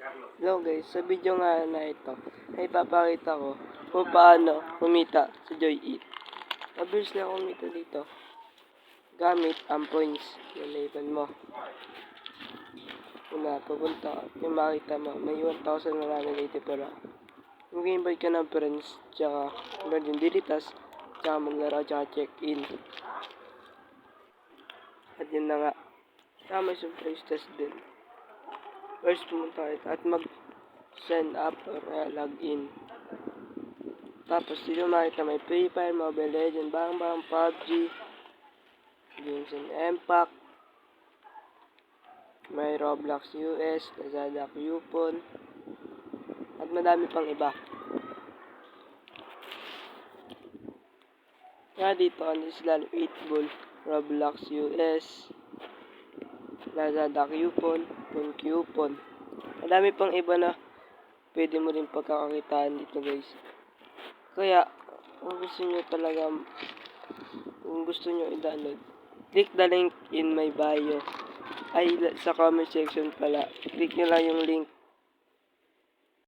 Hello guys, sa video nga na ito, ay papakita ko kung paano kumita sa Joy Mabilis na kumita dito gamit ang points na naipan mo. Una, pupunta ka, yung makita mo, may 1,180 mag-invite ka ng friends, tsaka Virgin Dilitas, tsaka maglaro, tsaka check-in. At yun na nga, tama yung surprise test din. First, pumunta ka at mag-sign up or log in. Tapos, dito makita may Free Fire, Mobile Legends, Bang, PUBG, Genshin Impact, may Roblox US, Lazada Coupon, at madami pang iba. Kaya dito, sila 8 ball, Roblox US, Lazada Coupon, Coupon. Madami pang iba na pwede mo rin pagkakakitaan dito guys. Kaya, kung gusto nyo i-download, click the link in my bio. Ay, sa comment section pala. Click nyo lang yung link